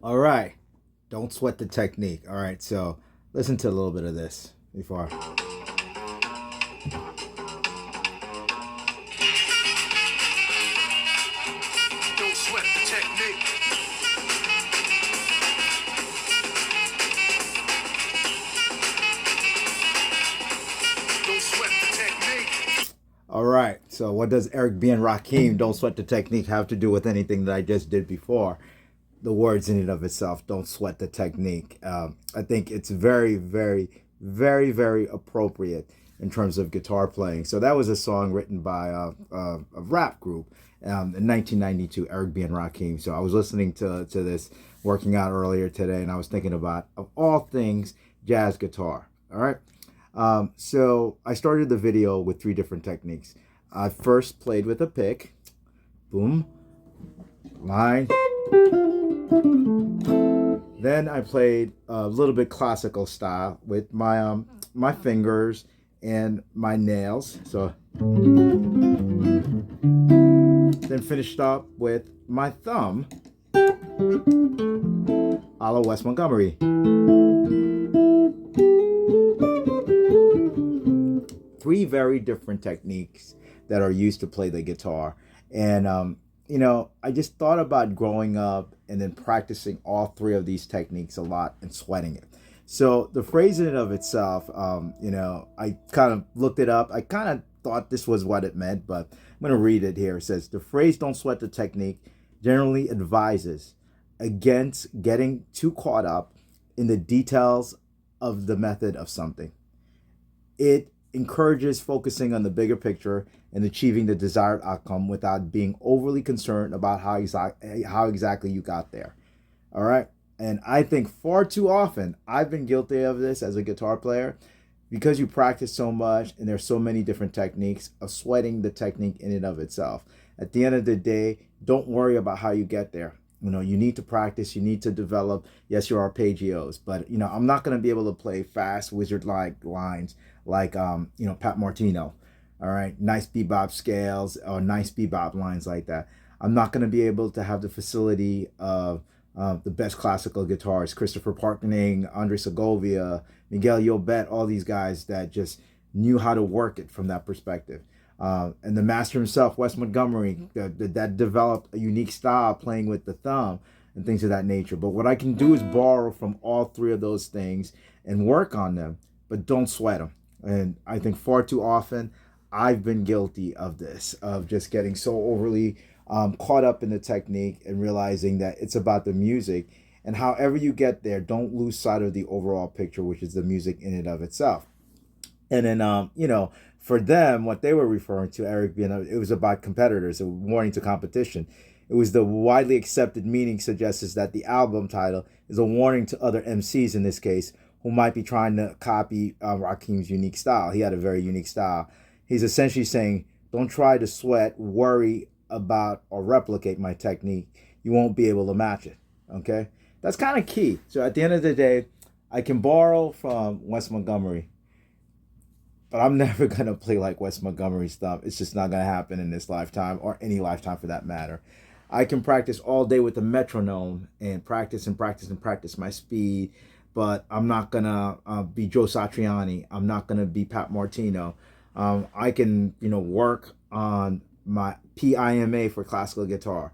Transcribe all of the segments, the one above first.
All right. Don't sweat the technique. All right. So listen to a little bit of this before. Don't sweat the technique. Don't sweat the technique. All right. So what does Eric B. and Rakim, Don't Sweat the Technique, have to do with anything that I just did before? The words in and of itself, don't sweat the technique. I think it's very, very, very, very appropriate in terms of guitar playing. So that was a song written by a rap group in 1992, Eric B. and Rakim. So I was listening to this, working out earlier today, and I was thinking about, of all things, jazz guitar. All right. So I started the video with 3 different techniques. I first played with a pick, boom, line. Then I played a little bit classical style with my my fingers and my nails. So then finished up with my thumb, a la Wes Montgomery. 3 very different techniques that are used to play the guitar. And you know, I just thought about growing up and then practicing all 3 of these techniques a lot and sweating it. So the phrase in and of itself, you know, I kind of looked it up. I kind of thought this was what it meant, but I'm going to read it here. It says, the phrase "don't sweat the technique" generally advises against getting too caught up in the details of the method of something. It encourages focusing on the bigger picture and achieving the desired outcome without being overly concerned about how exactly you got there. All right. And I think far too often I've been guilty of this as a guitar player, because you practice so much and there's so many different techniques, of sweating the technique in and of itself. At the end of the day, don't worry about how you get there. You know, you need to practice, you need to develop, yes, your arpeggios, but, you know, I'm not going to be able to play fast wizard-like lines like, you know, Pat Martino. All right, nice bebop scales or nice bebop lines like that. I'm not going to be able to have the facility of the best classical guitarists, Christopher Parkening, Andre Segovia, Miguel Yobet, all these guys that just knew how to work it from that perspective. And the master himself, Wes Montgomery, that developed a unique style playing with the thumb and things of that nature. But what I can do is borrow from all 3 of those things and work on them, but don't sweat them. And I think far too often I've been guilty of this, of just getting so overly caught up in the technique and realizing that it's about the music. And however you get there, don't lose sight of the overall picture, which is the music in and of itself. And then, you know, For them, what they were referring to, Eric, it was about competitors, a warning to competition. It was the widely accepted meaning suggests that the album title is a warning to other MCs in this case who might be trying to copy Raheem's unique style. He had a very unique style. He's essentially saying, don't try to sweat, worry about, or replicate my technique. You won't be able to match it. Okay? That's kind of key. So at the end of the day, I can borrow from Wes Montgomery, but I'm never gonna play like Wes Montgomery stuff. It's just not gonna happen in this lifetime or any lifetime for that matter. I can practice all day with the metronome and practice and practice and practice my speed, but I'm not gonna be Joe Satriani. I'm not gonna be Pat Martino. I can, work on my PIMA for classical guitar.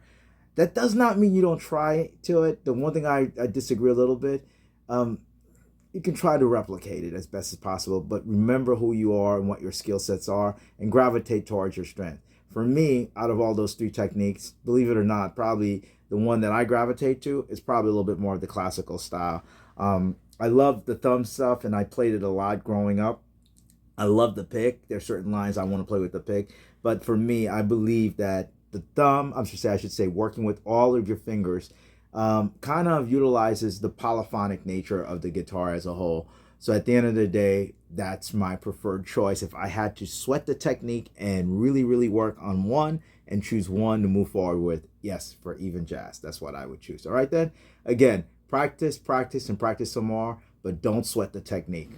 That does not mean you don't try to it. The one thing I disagree a little bit. You can try to replicate it as best as possible, but remember who you are and what your skill sets are and gravitate towards your strength. For me, out of all those three techniques, believe it or not, probably the one that I gravitate to is probably a little bit more of the classical style. I love the thumb stuff and I played it a lot growing up. I love the pick. There's certain lines I want to play with the pick, but for me, I believe that the thumb, I should say, working with all of your fingers kind of utilizes the polyphonic nature of the guitar as a whole. So at the end of the day, that's my preferred choice. If I had to sweat the technique and really, really work on one and choose one to move forward with, yes, for even jazz, that's what I would choose. All right, then. Again, practice, practice, and practice some more, but don't sweat the technique.